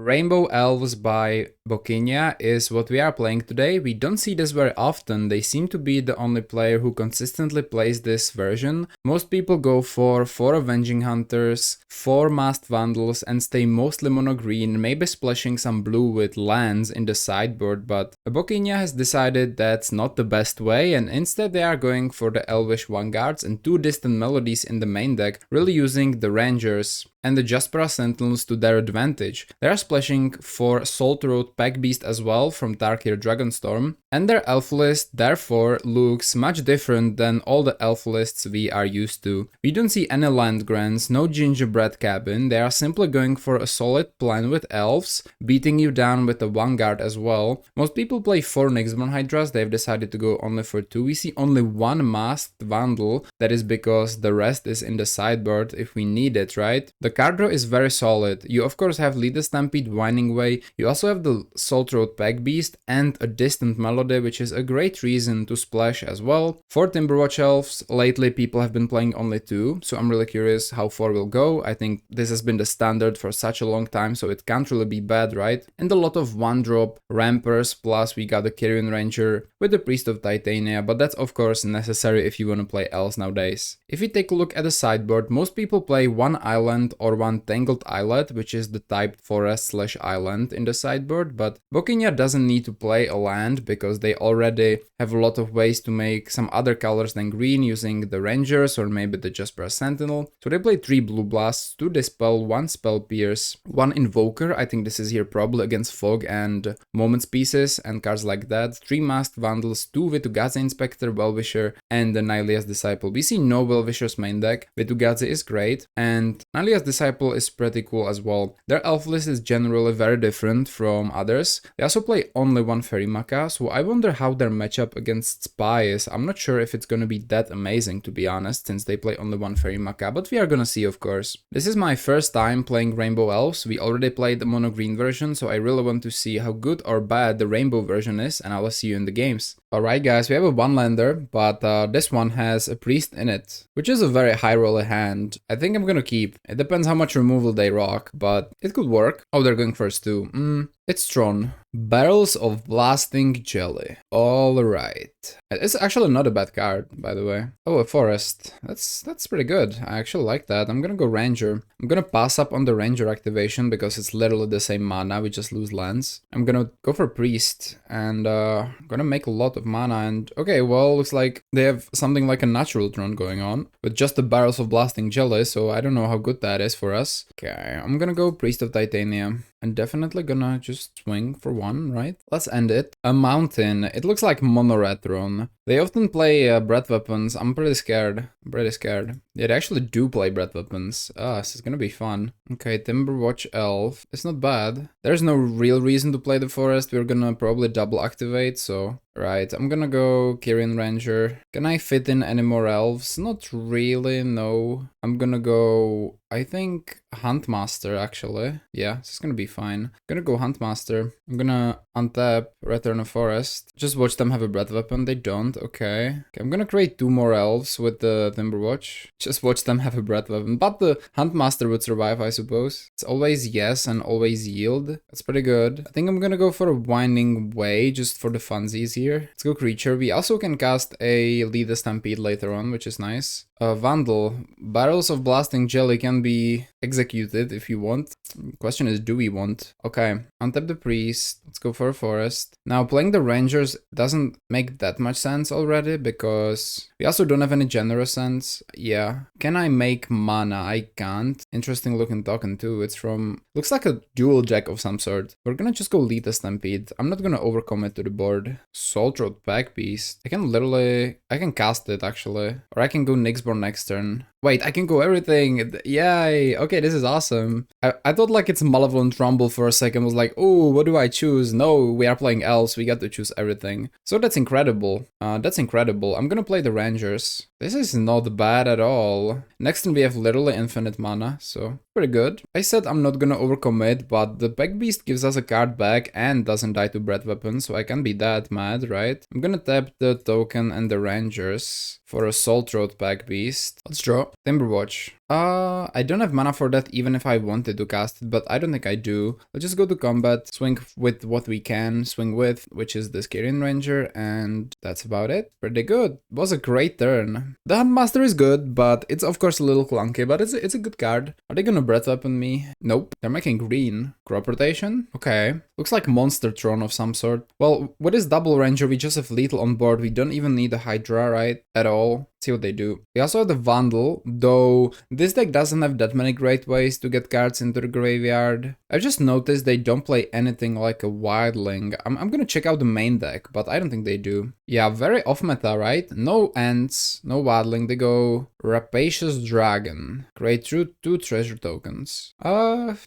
Rainbow Elves by Boquinha is what we are playing today. We don't see this very often. They seem to be the only player who consistently plays this version. Most people go for 4 Avenging Hunters, 4 Masked Vandals and stay mostly mono green, maybe splashing some blue with lands in the sideboard, but Boquinha has decided that's not the best way and instead they are going for the Elvish Vanguards and 2 Distant Melodies in the main deck, really using the Rangers and the Jaspera Sentinels to their advantage. They are splashing for Soul Throat Packbeast as well from Tarkir Dragonstorm, and their elf list therefore looks much different than all the elf lists we are used to. We don't see any land grants, no gingerbread cabin, they are simply going for a solid plan with elves, beating you down with the Vanguard as well. Most people play 4 Nyxborn Hydras, they've decided to go only for 2. We see only 1 Masked Vandal, that is because the rest is in the sideboard if we need it, right? The card draw is very solid. You of course have Lead the Stampede, Winding Way, you also have the Soul Throat Packbeast and a Distant Melody, which is a great reason to splash as well. For Timberwatch Elves, lately people have been playing only 2, so I'm really curious how 4 will go. I think this has been the standard for such a long time, so it can't really be bad, right? And a lot of 1-drop Rampers, plus we got the Kyrian Ranger with the Priest of Titania, but that's of course necessary if you want to play Elves nowadays. If we take a look at the sideboard, most people play 1 Island or 1 Tangled Islet, which is the typed forest/island in the sideboard, but Boquinha doesn't need to play a land because they already have a lot of ways to make some other colors than green using the Rangers or maybe the Jaspera Sentinel. So they play 3 Blue Blasts, 2 Dispel, 1 Spell Pierce, 1 Invoker, I think this is here probably against Fog and Moments Pieces and cards like that, 3 Masked Vandals, 2 Vitugaze Inspector, Well-Wisher and the Nylia's Disciple. We see no Well-Wisher's main deck, Vitugaze is great and Nylia's Disciple is pretty cool as well. Their elf list is generally very different from others. They also play only 1 Fairy Maca, so I wonder how their matchup against Spy is. I'm not sure if it's gonna be that amazing to be honest, since they play only 1 Fairy Maca, but we are gonna see of course. This is my first time playing Rainbow Elves. We already played the mono green version, so I really want to see how good or bad the rainbow version is, and I will see you in the games. Alright guys, we have a 1-lander, but this one has a priest in it, which is a very high roller hand. I think I'm gonna keep. It depends how much removal they rock, but it could work. Oh, they're going first too. It's Tron. Barrels of Blasting Jelly. Alright. It's actually not a bad card, by the way. Oh, a forest. That's pretty good. I actually like that. I'm gonna go Ranger. I'm gonna pass up on the Ranger activation because it's literally the same mana, we just lose lands. I'm gonna go for Priest and gonna make a lot of mana and okay, well, looks like they have something like a natural Tron going on with just the Barrels of Blasting Jelly, so I don't know how good that is for us. Okay, I'm gonna go Priest of Titania. I'm definitely gonna just swing for 1, right? Let's end it. A mountain. It looks like Mono-Red Tron. They often play breath weapons. I'm pretty scared. Yeah, they actually do play breath weapons. This is gonna be fun. Okay, Timberwatch Elf. It's not bad. There's no real reason to play the forest. We're gonna probably double activate, so... Right, I'm gonna go Kyrian Ranger. Can I fit in any more elves? Not really, no. I'm gonna go, I think, Huntmaster, actually. Yeah, this is gonna be fine. I'm gonna go Huntmaster. I'm gonna untap, return a forest. Just watch them have a breath weapon. They don't, okay. I'm gonna create 2 more elves with the Timberwatch. Just watch them have a breath weapon. But the Huntmaster would survive, I suppose. It's always yes and always yield. That's pretty good. I think I'm gonna go for a Winding Way, just for the funsies here. Let's go Creature. We also can cast a Lead the Stampede later on, which is nice. Vandal. Barrels of Blasting Jelly can be executed if you want. Question is, do we want? Okay, untap the Priest. Let's go for a Forest. Now, playing the Rangers doesn't make that much sense already because we also don't have any Generous Sense. Yeah. Can I make mana? I can't. Interesting looking token too. It's from... Looks like a dual jack of some sort. We're gonna just go Lead the Stampede. I'm not gonna overcommit to the board. Soul Throat Packbeast. I can cast it actually. Or I can go Nyxborn next turn. Wait, I can go everything. Yay. Okay, this is awesome. I thought like it's Malevolent Rumble for a second. I was like, oh, what do I choose? No, we are playing Elves. We got to choose everything. So that's incredible. I'm gonna play the Rangers. This is not bad at all. Next turn we have literally infinite mana, so pretty good. I said I'm not gonna overcommit, but the Packbeast gives us a card back and doesn't die to breath weapon, so I can't be that mad, right? I'm gonna tap the token and the Rangers for a Soul Throat Packbeast. Let's draw. Timberwatch. I don't have mana for that even if I wanted to cast it, but I don't think I do. Let's just go to combat, swing with what we can swing with, which is the Kyrian Ranger, and that's about it. Pretty good. It was a great turn. The Huntmaster is good, but it's of course a little clunky, but it's a good card. Are they gonna breath weapon me? Nope. They're making green. Crop rotation? Okay. Looks like Monster Tron of some sort. Well, with this double Ranger, we just have lethal on board. We don't even need a Hydra, right? At all. See what they do. We also have the Vandal, though this deck doesn't have that many great ways to get cards into the graveyard. I just noticed they don't play anything like a Wildling. I'm gonna check out the main deck, but I don't think they do. Yeah, very off meta, right? No Ants, no Wildling, they go Rapacious Dragon. Create 2 treasure tokens.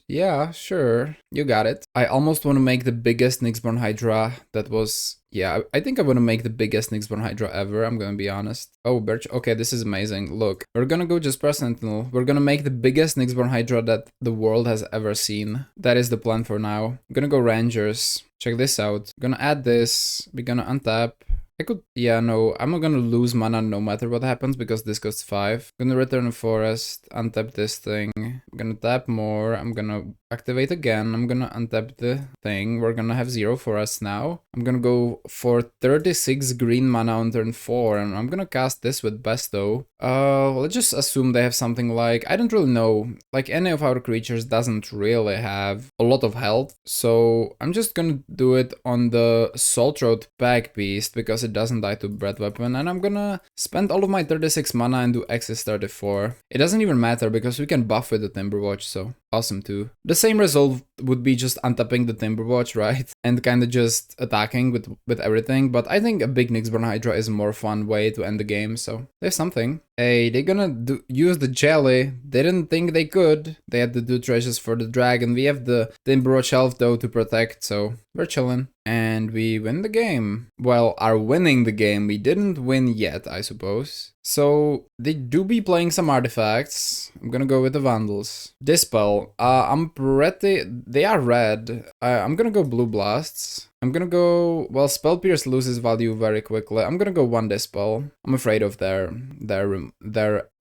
Yeah, sure. You got it. I almost want to make the biggest Nyxborn Hydra that was... Yeah, I think I want to make the biggest Nyxborn Hydra ever, I'm gonna be honest. Oh, okay, this is amazing. Look, we're gonna go Jaspera Sentinel. We're gonna make the biggest Nyxborn Hydra that the world has ever seen. That is the plan for now. I'm gonna go Rangers. Check this out. I'm gonna add this. We're gonna untap. I could, yeah, no, I'm not gonna lose mana no matter what happens because this costs 5. I'm gonna return a forest, untap this thing. I'm gonna tap more, I'm gonna activate again, I'm gonna untap the thing. We're gonna have 0 forests now. I'm gonna go for 36 green mana on turn 4 and I'm gonna cast this with Besto. Let's just assume they have something like, I don't really know, like any of our creatures doesn't really have a lot of health. So I'm just gonna do it on the Soul Throat Packbeast because it doesn't die to breath weapon, and I'm gonna spend all of my 36 mana and do X's 34. It doesn't even matter because we can buff with the Timberwatch, so awesome too. The same result would be just untapping the Timberwatch, right? And kind of just attacking with everything, but I think a big Nyxborn Hydra is a more fun way to end the game, so there's something. Hey, they're gonna use the jelly. They didn't think they could. They had to do treasures for the dragon. We have the Timberwatch Elf though to protect, so we're chilling. And we win the game. Well, are winning the game. We didn't win yet, I suppose. So they do be playing some artifacts. I'm gonna go with the Vandals. Dispel. I'm pretty... They are red. I'm gonna go Blue Blasts. I'm gonna go... Well, Spell Pierce loses value very quickly. I'm gonna go 1 Dispel. I'm afraid of their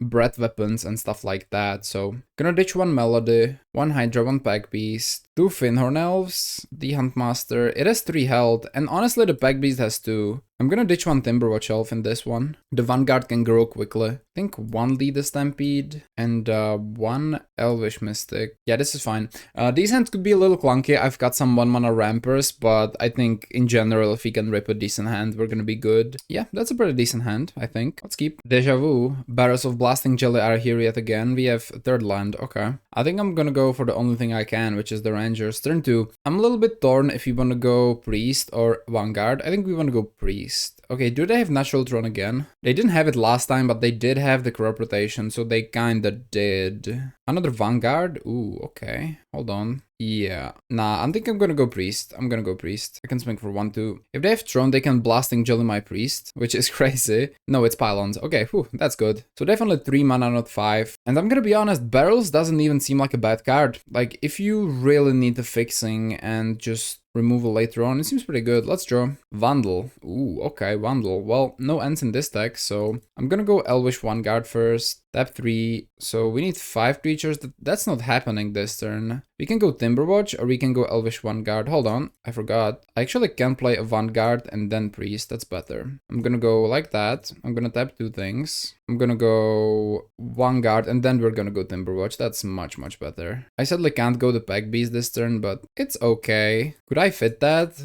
breath weapons and stuff like that. So gonna ditch 1 Melody, 1 Hydra, 1 Packbeast, 2 Finhorn Elves, the Huntmaster. It has 3 health, and honestly the Packbeast has 2. I'm gonna ditch 1 Timberwatch Elf in this one. The Vanguard can grow quickly. I think 1 Lead Stampede and 1 Elvish Mystic. Yeah, this is fine. These hands could be a little clunky. I've got some 1 mana Rampers, but I think in general if we can rip a decent hand, we're gonna be good. Yeah, that's a pretty decent hand, I think. Let's keep. Deja Vu. Barrels of Blasting Jelly are here yet again. We have a 3rd land. Okay. I think I'm gonna go for the only thing I can, which is the Rangers. Turn 2. I'm a little bit torn if we wanna go Priest or Vanguard. I think we wanna go Priest. Okay, do they have Natural Tron again? They didn't have it last time, but they did have the crop rotation, so they kinda did. Another Vanguard? Ooh, okay. Hold on. Yeah. Nah, I think I'm gonna go Priest. I'm gonna go Priest. I can swing for 1-2. If they have Tron, they can Blasting Jelly my Priest, which is crazy. No, it's Pylons. Okay, whew, that's good. So definitely 3 mana, not 5. And I'm gonna be honest, Barrels doesn't even seem like a bad card. Like, if you really need the fixing and just removal later on, it seems pretty good. Let's draw. Vandal. Ooh, okay, Vandal. Well, no ends in this deck, so I'm gonna go Elvish Vanguard first. Tap 3. So we need 5 creatures. That's not happening this turn. We can go Timberwatch or we can go Elvish Vanguard. Hold on, I forgot. I actually can play a Vanguard and then Priest. That's better. I'm gonna go like that. I'm gonna tap 2 things. I'm gonna go Vanguard and then we're gonna go Timberwatch. That's much, much better. I sadly can't go the Packbeast this turn, but it's okay. Could I fit that?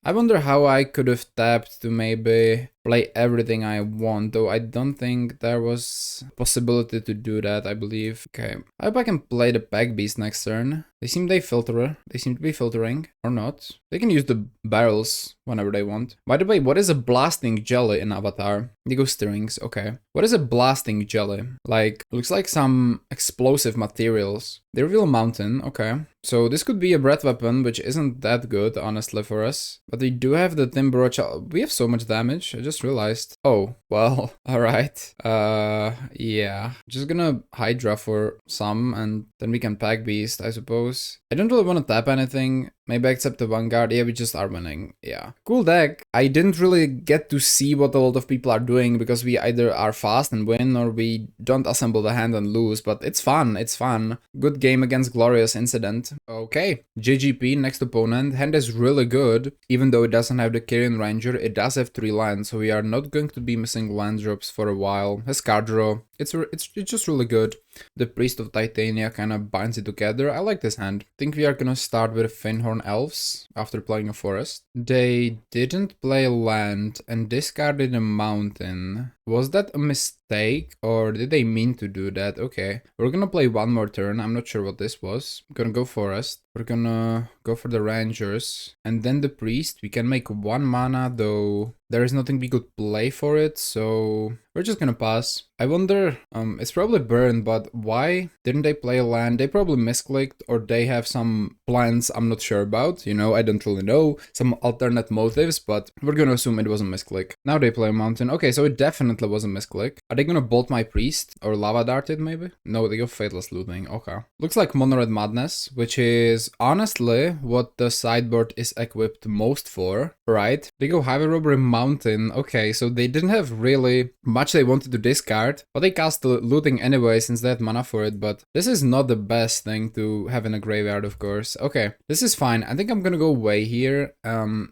I wonder how I could have tapped to maybe play everything I want, though I don't think there was a possibility to do that, I believe. Okay, I hope I can play the Packbeast next turn. They seem they to be filtering, or not. They can use the barrels whenever they want. By the way, what is a blasting jelly in Avatar? They go stirrings, okay. What is a blasting jelly? Like, looks like some explosive materials. They reveal a mountain, okay. So this could be a breath weapon, which isn't that good, honestly, for us. But we do have the Timber. We have so much damage, I just realized. Oh, well, alright. Yeah. Just gonna Hydra for some, and then we can Packbeast, I suppose. I don't really want to tap anything. Maybe except the Vanguard. Yeah, we just are winning. Yeah. Cool deck. I didn't really get to see what a lot of people are doing because we either are fast and win or we don't assemble the hand and lose. But it's fun. It's fun. Good game against Glorious Incident. Okay. JGP, next opponent. Hand is really good. Even though it doesn't have the Kyrian Ranger, it does have 3 lands. So we are not going to be missing land drops for a while. Has card draw. It's just really good. The Priest of Titania kind of binds it together. I like this hand. I think we are gonna start with Finhorn Elves after playing a forest. They didn't play land and discarded a mountain. Was that a mistake or did they mean to do that? Okay, we're gonna play one more turn. I'm not sure what this was. I'm gonna go forest. We're gonna go for the Rangers and then the Priest. We can make 1 mana though. There is nothing we could play for it, so we're just gonna pass. I wonder, it's probably burn, but why didn't they play a land? They probably misclicked or they have some plans I'm not sure about, you know, I don't really know, some alternate motives, but we're gonna assume it was a misclick. Now they play a mountain. Okay, so it definitely was a misclick. Are they gonna bolt my Priest or lava dart it maybe? No, they go Faithless Looting, okay. Looks like Mono Red Madness, which is honestly what the sideboard is equipped most for, right? They go Highway Robbery Mountain. Okay, so they didn't have really much they wanted to discard, but they cast the looting anyway since they had mana for it, but this is not the best thing to have in a graveyard, of course. Okay, this is fine. I think I'm gonna go away here,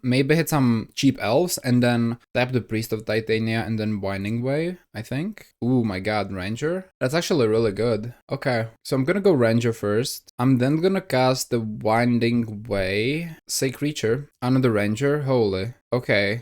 maybe hit some cheap elves and then tap the Priest of Titania and then Winding Way, I think. Ooh, my god, Ranger? That's actually really good. Okay, so I'm gonna go Ranger first. I'm then gonna cast the Winding Way. Say creature. Another Ranger? Holy. Okay,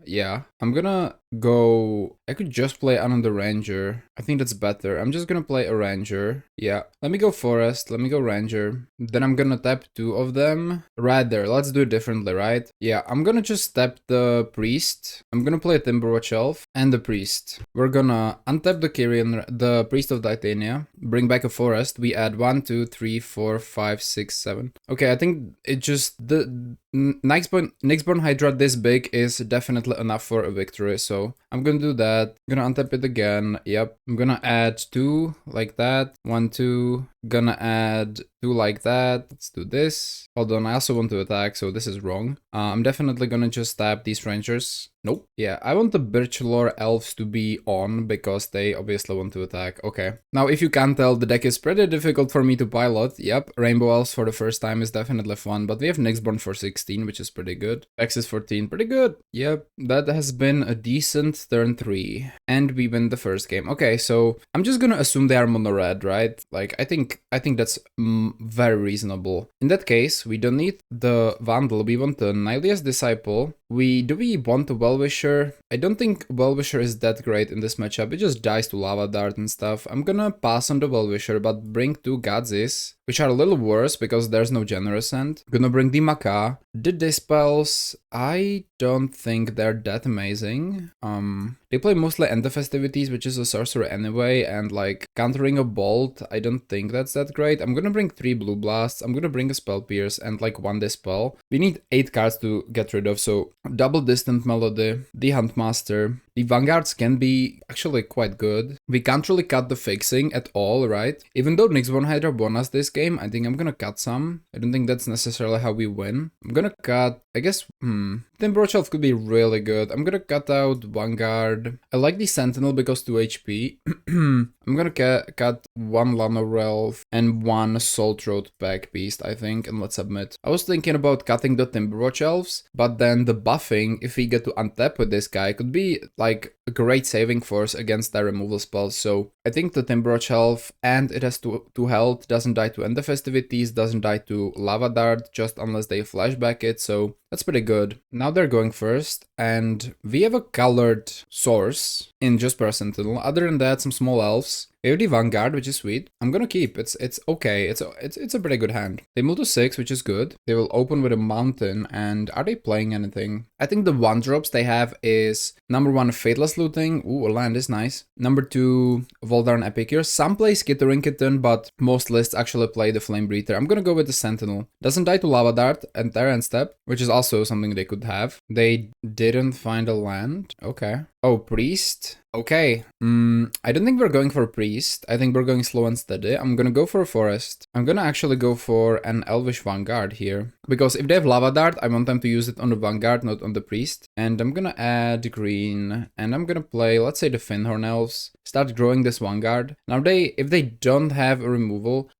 yeah. I'm gonna go... I could just play another Ranger. I think that's better. I'm just gonna play a Ranger. Yeah. Let me go Forest. Let me go Ranger. Then I'm gonna tap 2 of them. Rather, let's do it differently, right? Yeah, I'm gonna just tap the Priest. I'm gonna play a Timberwatch Elf and the Priest. We're gonna untap the Kyrian, the Priest of Titania. Bring back a Forest. We add 1, 2, 3, 4, 5, 6, 7. Okay, I think it just... the Nyxborn Hydra this big is definitely enough for a victory, so I'm gonna do that. I'm gonna untap it again. Yep. I'm gonna add 2 like that. 1, 2. Gonna add 2 like that. Let's do this. Hold on, I also want to attack, so this is wrong. I'm definitely gonna just tap these Rangers. Nope. Yeah, I want the Birchlore Elves to be on because they obviously want to attack. Okay. Now, if you can't tell, the deck is pretty difficult for me to pilot. Yep, Rainbow Elves for the first time is definitely fun, but we have Nyxborn for 16, which is pretty good. Axis 14, pretty good. Yep, that has been a decent turn 3. And we win the first game. Okay, so I'm just gonna assume they are mono red, right? Like, I think that's very reasonable. In that case, we don't need the Vandal, we want the Nylia's Disciple. Do we want a Well-Wisher? I don't think Well-Wisher is that great in this matchup. It just dies to Lava Dart and stuff. I'm gonna pass on the Well-Wisher, but bring 2 Gadzis, which are a little worse because there's no Generous End. Gonna bring the Maka. The Dispels, I don't think they're that amazing. They play mostly End of Festivities, which is a sorcerer anyway, and like countering a Bolt, I don't think that's that great. I'm gonna bring 3 Blue Blasts, I'm gonna bring a Spell Pierce and like 1 Dispel. We need 8 cards to get rid of, so double Distant Melody, the Huntmaster. The Vanguards can be actually quite good. We can't really cut the fixing at all, right? Even though Nyxborn Hydra won us this game, I think I'm gonna cut some. I don't think that's necessarily how we win. I'm gonna cut, I guess, Timberwatch Elf could be really good. I'm gonna cut out Vanguard. I like the Sentinel because 2 HP. I'm gonna cut 1 Llanowar Elf and 1 Soul Throat Packbeast, I think, and let's submit. I was thinking about cutting the Timberwatch Elves, but then the buffing, if we get to untap with this guy, could be like a great saving force against their removal spells. So I think the Timberwatch Elf, and it has 2 health, doesn't die to End the Festivities, doesn't die to Lava Dart, just unless they flashback it, so that's pretty good. Now they're going first, and we have a colored source in Jaspera Sentinel. Other than that, some small elves. We have the Vanguard, which is sweet. I'm gonna keep. It's okay. It's a pretty good hand. They move to 6, which is good. They will open with a mountain. And are they playing anything? I think the 1-drops they have is number 1, Fateless Looting. Ooh, a land is nice. Number 2, Voldaren Epicure. Some play Skittering Kitten, but most lists actually play the Flame Breather. I'm gonna go with the Sentinel. Doesn't die to Lava Dart and their end step, which is also something they could have. They didn't find a land. Okay. Oh, Priest. Okay, I don't think we're going for a Priest. I think we're going slow and steady. I'm gonna go for a Forest. I'm gonna actually go for an Elvish Vanguard here. Because if they have Lava Dart, I want them to use it on the Vanguard, not on the Priest. And I'm gonna add green. And I'm gonna play, let's say, the Finhorn Elves. Start growing this Vanguard. Now, if they don't have a removal,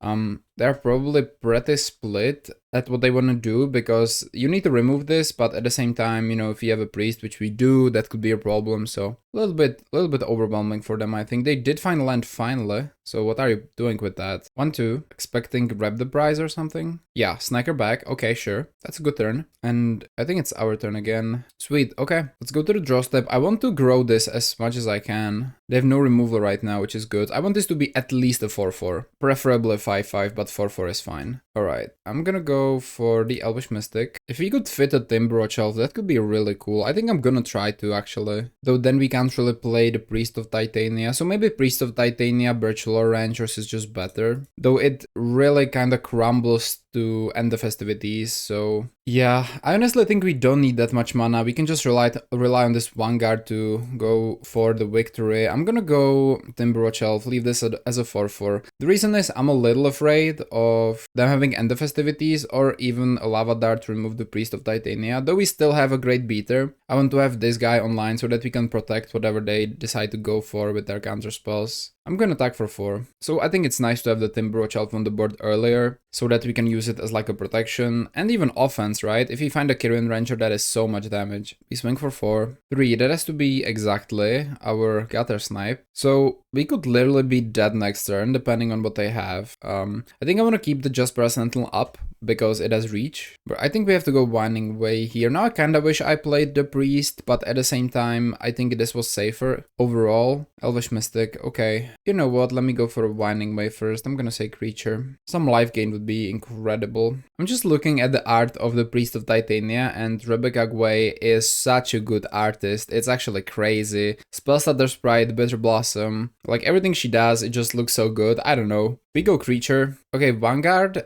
they're probably pretty split at what they want to do, because you need to remove this, but at the same time, you know, if you have a Priest, which we do, that could be a problem. So a little bit overwhelming for them. I think they did find a land finally. So what are you doing with that? 1-2, expecting grab the prize or something? Yeah, Sniker back. Okay, sure. That's a good turn. And I think it's our turn again. Sweet. Okay, let's go to the draw step. I want to grow this as much as I can. They have no removal right now, which is good. I want this to be at least a 4-4. Preferably 5-5, but 4-4 is fine. Alright, I'm gonna go for the Elvish Mystic. If we could fit a Timberwatch Elf, that could be really cool. I think I'm gonna try to, actually. Though then we can't really play the Priest of Titania. So maybe Priest of Titania, Birchlore Rangers is just better. Though it really kind of crumbles to end the festivities, so yeah, I honestly think we don't need that much mana. We can just rely on this Vanguard to go for the victory. I'm gonna go Timberwatch Elf, leave this as a 4-4. The reason is I'm a little afraid of them having end the festivities or even a Lava Dart to remove the Priest of Titania. Though we still have a great beater, I want to have this guy online so that we can protect whatever they decide to go for with their counter spells. I'm gonna attack for 4. So I think it's nice to have the Timberwatch Elf on the board earlier, so that we can use it as like a protection and even offense, right? If you find a Kyrian Ranger, that is so much damage. We swing for 4. 3, that has to be exactly our Gutter Snipe. So we could literally be dead next turn, depending on what they have. I think I want to keep the Jaspera Sentinel up, because it has reach. But I think we have to go Winding Way here. Now I kinda wish I played the Priest, but at the same time, I think this was safer overall. Elvish Mystic, okay. You know what, let me go for a Winding Way first. I'm gonna say Creature. Some life gain would be incredible. I'm just looking at the art of the Priest of Titania, and Rebecca Gway is such a good artist. It's actually crazy. Spellstutter Sprite, Bitter Blossom, like everything she does, it just looks so good. I don't know. We go Creature. Okay, Vanguard,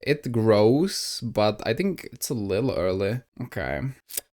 it grows, but I think it's a little early. Okay.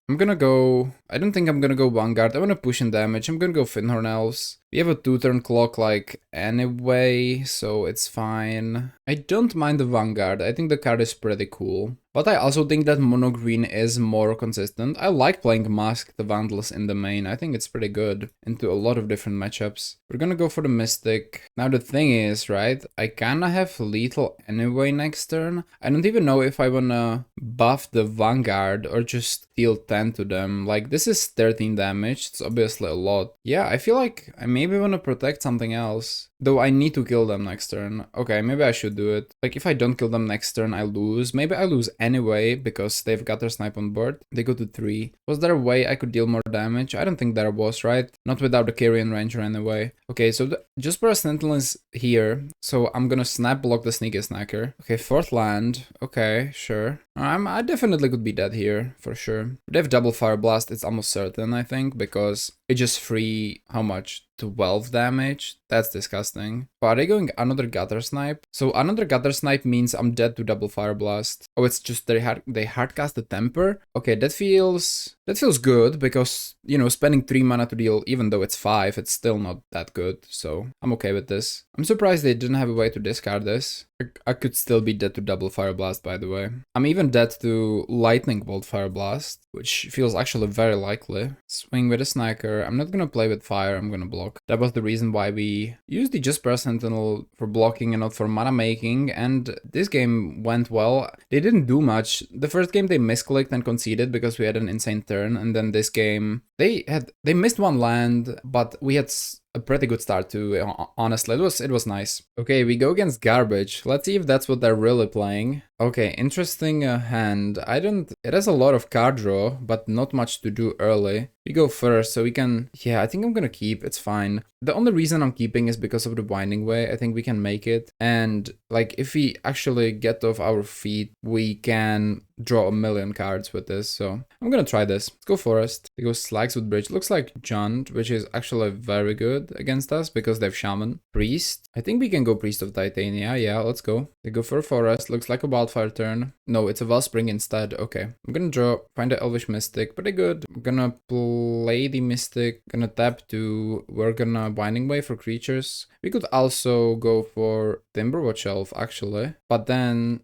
I'm gonna go... I don't think I'm gonna go Vanguard. I wanna push in damage. I'm gonna go Finhorn Elves. We have a 2-turn clock, like, anyway, so it's fine. I don't mind the Vanguard. I think the card is pretty cool. But I also think that mono green is more consistent. I like playing Mask the Vandals in the main. I think it's pretty good into a lot of different matchups. We're gonna go for the Mystic. Now the thing is, right, I kinda have lethal anyway next turn. I don't even know if I wanna buff the Vanguard or just deal 10 to them. Like, this is 13 damage. It's obviously a lot. Yeah, I feel like I maybe wanna protect something else. Though I need to kill them next turn. Okay, maybe I should do it. Like, if I don't kill them next turn, I lose. Maybe I lose anyway, because they've got their snipe on board. They go to 3. Was there a way I could deal more damage? I don't think there was, right? Not without the Kyrian Ranger anyway. Okay, so Jaspera Sentinel is here. So I'm gonna snap block the Sneaky Snacker. Okay, 4th land. Okay, sure. I definitely could be dead here, for sure. They have double Fire Blast, it's almost certain, I think, because it just free, how much? 12 damage? That's disgusting. But are they going another Gutter Snipe? So another Gutter Snipe means I'm dead to double Fire Blast. Oh, it's just they hardcast the Temper? Okay, that feels good, because, you know, spending 3 mana to deal, even though it's 5, it's still not that good, so I'm okay with this. I'm surprised they didn't have a way to discard this. I could still be dead to double Fire Blast, by the way. I'm even dead to Lightning Bolt Fire Blast, which feels actually very likely. Swing with a Sniker. I'm not gonna play with fire, I'm gonna block. That was the reason why we used the Jaspera Sentinel for blocking and not for mana making, and this game went well. They didn't do much. The first game they misclicked and conceded because we had an insane turn, and then this game They missed one land, but we had a pretty good start too, honestly. It was nice. Okay, we go against garbage. Let's see if that's what they're really playing. Okay, interesting hand. It has a lot of card draw, but not much to do early. We go first, so we can, yeah, I think I'm gonna keep, it's fine. The only reason I'm keeping is because of the Winding Way. I think we can make it. And like, if we actually get off our feet, we can draw a million cards with this. So I'm gonna try this. Let's go Forest. We go Slags with Bridge. Looks like Junt, which is actually very good against us because they have Shaman. Priest. I think we can go Priest of Titania. Yeah, let's go. They go for a Forest. Looks like a Wildfire turn. No, it's a Wellspring instead. Okay. I'm gonna draw, find the Elvish Mystic. Pretty good. I'm gonna play the Mystic. Gonna tap to, we're gonna Winding Way for creatures. We could also go for Timberwatch Elf, actually. But then,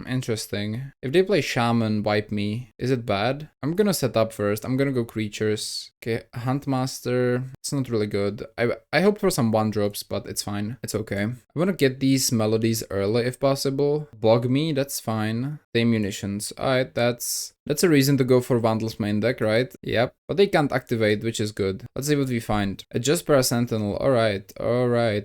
interesting. If they play Shaman, wipe me. Is it bad? I'm gonna set up first. I'm gonna go creatures. Okay, Huntmaster. It's not really good. I hope for some 1-drops, but it's fine. It's okay. I wanna get these melodies early if possible. Bog me, that's fine. Same munitions. Alright, that's a reason to go for Vandal's main deck, right? Yep. But they can't activate, which is good. Let's see what we find. A Jaspera Sentinel. Alright.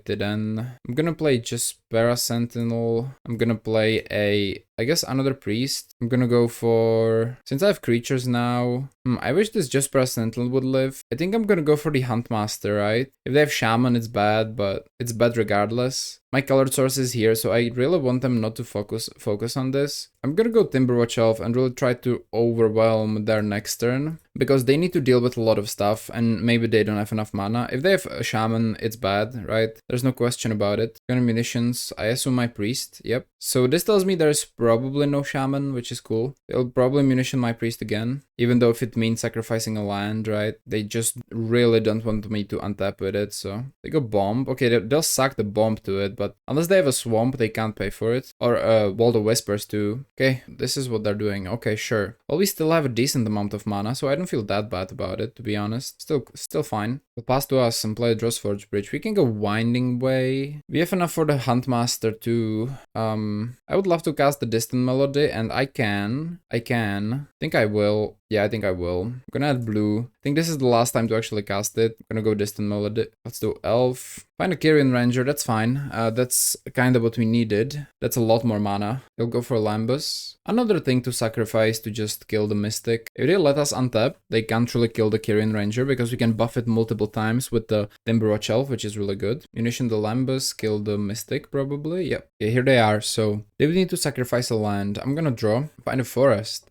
Then I'm gonna play Jaspera Sentinel. I'm gonna play I guess another Priest. I'm gonna go for, since I have creatures now, I wish this Jaspera Sentinel would live. I think I'm gonna go for the Huntmaster, right? If they have Shaman, it's bad, but it's bad regardless. My colored source is here, so I really want them not to focus on this. I'm gonna go Timberwatch Elf and really try to overwhelm their next turn, because they need to deal with a lot of stuff, and maybe they don't have enough mana. If they have a Shaman, it's bad, right? There's no question about it. Gonna munitions, I assume my Priest, yep. So this tells me there's probably no Shaman, which is cool. They'll probably munition my Priest again, even though if it means sacrificing a land, right? They just really don't want me to untap with it, so they go Bomb. Okay, they'll sack the Bomb to it, but unless they have a Swamp, they can't pay for it. Or Wall of Whispers too. Okay, this is what they're doing. Okay, sure. Well, we still have a decent amount of mana, so I don't feel that bad about it, to be honest. Still fine. They'll pass to us and play a Drossforge Bridge. We can go Winding Way. We have enough for the Huntmaster too. I would love to cast the Distant Melody, and I can. I think I will. Yeah, I think I will. I'm gonna add blue. I think this is the last time to actually cast it. I'm gonna go Distant Melody. Let's do Elf. Find a Kyrian Ranger, that's fine. That's kind of what we needed. That's a lot more mana. They'll go for Lambus. Another thing to sacrifice to just kill the Mystic. If they let us untap, they can't really kill the Kyrian Ranger because we can buff it multiple times with the Timberwatch Elf, which is really good. Munition the Lambus, kill the Mystic probably. Yep. Okay, here they are. So they would need to sacrifice a land. I'm gonna draw. Find a forest.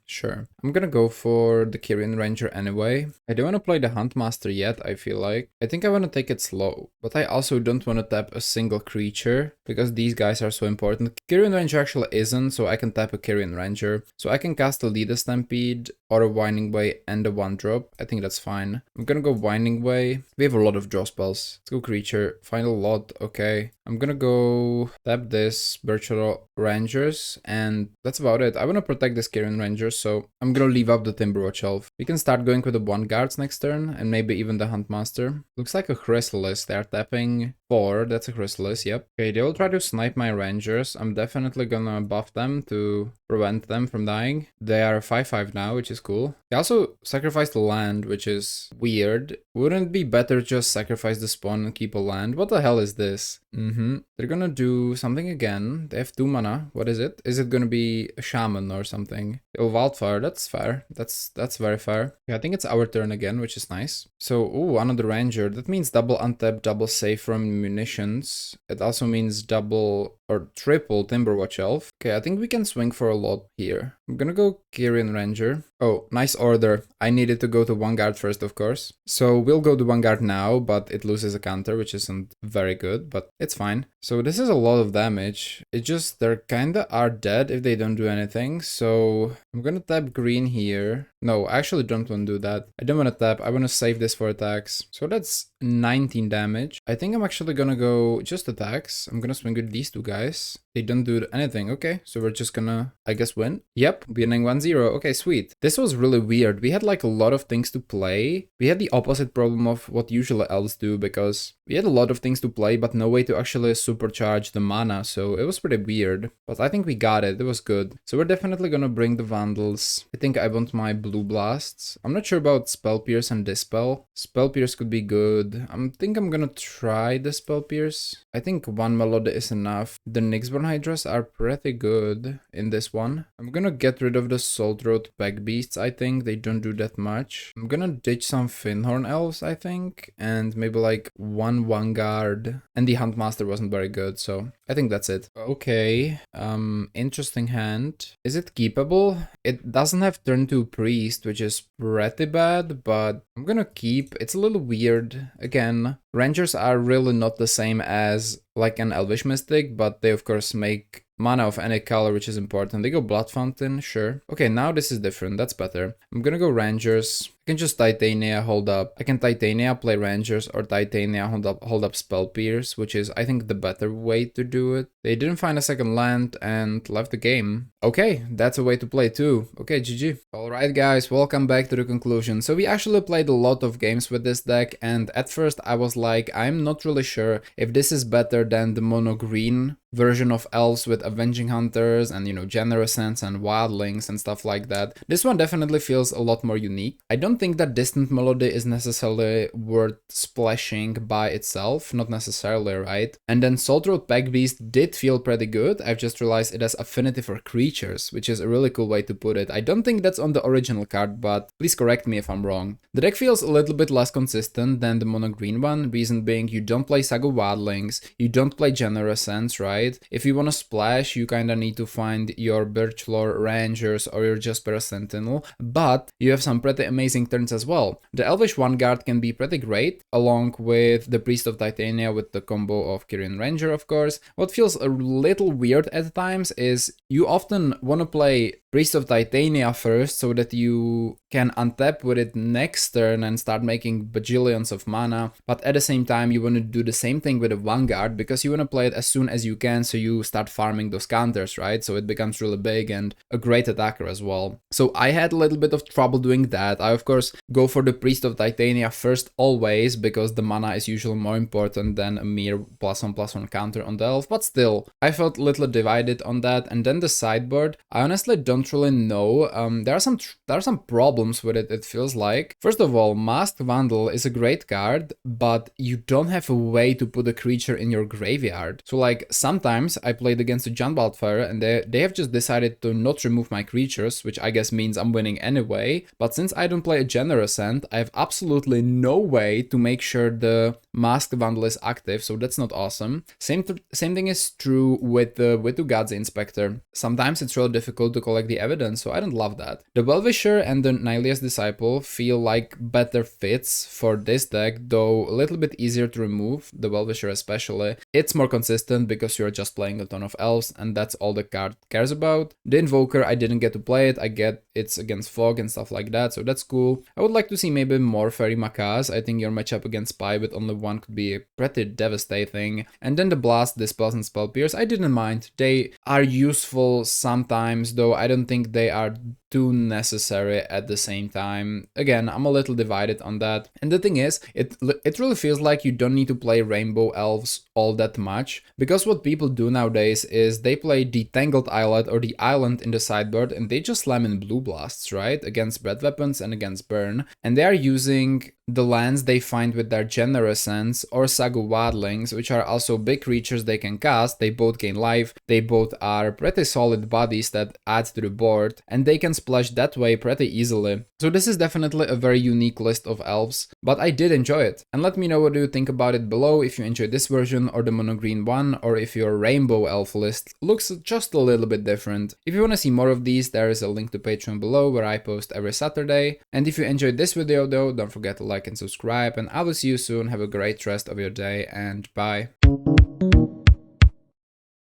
Sure. I'm gonna go for the Kyrian Ranger anyway. I don't want to play the Huntmaster yet, I feel like. I think I want to take it slow. But I also don't want to tap a single creature because these guys are so important. Kyrian Ranger actually isn't, so I can tap a Kyrian Ranger. So I can cast a Lead Stampede or a Winding Way and a 1-drop. I think that's fine. I'm gonna go Winding Way. We have a lot of draw spells. Let's go creature. Find a lot. Okay. I'm gonna go tap this Birchlore Rangers, and that's about it. I want to protect this Kyrian Ranger, so I'm gonna leave up the Timberwatch Elf. We can start going with the 1 guards next turn, and maybe even the Huntmaster. Looks like a Chrysalis. They're tapping 4. That's a Chrysalis, yep. Okay, they'll try to snipe my Rangers. I'm definitely gonna buff them to prevent them from dying. They are 5/5 now, which is cool. They also sacrificed the land, which is weird. Wouldn't it be better just sacrifice the spawn and keep a land? What the hell is this? They're gonna do something again. They have 2 mana. What is it? Is it gonna be a Shaman or something? Oh, Wildfire. That's fair. That's very fair. Yeah, I think it's our turn again, which is nice. So, ooh, another Ranger. That means double untap, double save from munitions. It also means double or triple Timberwatch Elf. Okay, I think we can swing for a lot here. I'm gonna go Kyrian Ranger. Oh, nice order. I needed to go to 1 guard first, of course. So we'll go to 1 guard now, but it loses a counter, which isn't very good, but it's fine. So this is a lot of damage. It just, they're kinda are dead if they don't do anything. So I'm gonna tap green here. No, I actually don't want to do that. I don't want to tap. I want to save this for attacks. So that's 19 damage. I think I'm actually gonna go just attacks. I'm gonna swing with these 2 guys. They don't do anything. Okay, so we're just gonna, I guess, win. Yep, winning 1-0. Okay, sweet. This was really weird. We had like a lot of things to play. We had the opposite problem of what usually elves do, because we had a lot of things to play, but no way to actually supercharge the mana, so it was pretty weird. But I think we got it. It was good. So we're definitely gonna bring the Vandals. I think I want my blue blasts. I'm not sure about Spell Pierce and Dispel. Spell Pierce could be good. I think I'm gonna try the Spell Pierce. I think one Melody is enough. The Nyxborn Hydras are pretty good in this one. I'm gonna get rid of the Soul Throat Packbeasts, I think. They don't do that much. I'm gonna ditch some Finhorn Elves, I think. And maybe like one Vanguard. And the Huntmaster wasn't very good, so I think that's it. Okay, interesting hand. Is it keepable? It doesn't have turn 2 Priest, which is pretty bad, but I'm gonna keep. It's a little weird. Again, Rangers are really not the same as like an Elvish Mystic, but they of course make mana of any color, which is important. They go Blood Fountain, sure. Okay, now this is different, that's better. I'm gonna go Rangers. I can just Titania, hold up. I can Titania, play Rangers, or Titania, hold up Spell Pierce, which is, I think, the better way to do it. They didn't find a second land and left the game. Okay, that's a way to play too. Okay, GG. Alright guys, welcome back to the conclusion. So we actually played a lot of games with this deck, and at first I was like, I'm not really sure if this is better than the mono green version of Elves with Avenging Hunters and, you know, Generosence and Wildlings and stuff like that. This one definitely feels a lot more unique. I don't think that Distant Melody is necessarily worth splashing by itself, not necessarily, right? And then Soul Throat Packbeast did feel pretty good. I've just realized it has affinity for creatures, which is a really cool way to put it. I don't think that's on the original card, but please correct me if I'm wrong. The deck feels a little bit less consistent than the mono green one, reason being you don't play Saga Wildlings, you don't play Generosence, right? If you want to splash, you kinda need to find your Birchlore Rangers or your Jaspera Sentinel, but you have some pretty amazing turns as well. The Elvish Vanguard can be pretty great, along with the Priest of Titania with the combo of Kyrian Ranger, of course. What feels a little weird at times is you often want to play Priest of Titania first so that you can untap with it next turn and start making bajillions of mana, but at the same time you want to do the same thing with the Vanguard because you want to play it as soon as you can so you start farming those counters, right? So it becomes really big and a great attacker as well. So I had a little bit of trouble doing that. I of course go for the Priest of Titania first always because the mana is usually more important than a mere +1/+1 counter on the elf, but still I felt a little divided on that. And then the sideboard, I honestly don't really know. There are some problems with it, it feels like. First of all, Masked Vandal is a great card, but you don't have a way to put a creature in your graveyard. So like sometimes I played against the John Wildfire and they have just decided to not remove my creatures, which I guess means I'm winning anyway. But since I don't play a Generosent, I have absolutely no way to make sure the Masked Vandal is active, so that's not awesome. Same thing is true with the God's Inspector. Sometimes it's really difficult to collect the evidence, so I don't love that. The Well-Wisher and the Nylia's Disciple feel like better fits for this deck, though a little bit easier to remove, the Well-Wisher especially. It's more consistent because you're just playing a ton of elves and that's all the card cares about. The Invoker, I didn't get to play it, I get it's against Fog and stuff like that, so that's cool. I would like to see maybe more Fairy Macaws. I think your matchup against Spy with only one could be pretty devastating. And then the Blast, Dispels and Spell Pierce, I didn't mind. They are useful sometimes, though I don't think they are too necessary at the same time. Again, I'm a little divided on that. And the thing is, it really feels like you don't need to play Rainbow Elves all that much, because what people do nowadays is they play the Tangled Islet or the Island in the sideboard and they just slam in Blue Blasts, right? Against Bread Weapons and against Burn. And they are using the lands they find with their Generosence or Saga Wildlings, which are also big creatures they can cast. They both gain life, they both are pretty solid bodies that add to the board, and they can splash that way pretty easily. So this is definitely a very unique list of elves, but I did enjoy it. And let me know what you think about it below, if you enjoyed this version or the mono green one, or if your rainbow elf list looks just a little bit different. If you want to see more of these, there is a link to Patreon below where I post every Saturday. And if you enjoyed this video though, don't forget to like and subscribe, and I will see you soon. Have a great rest of your day and bye.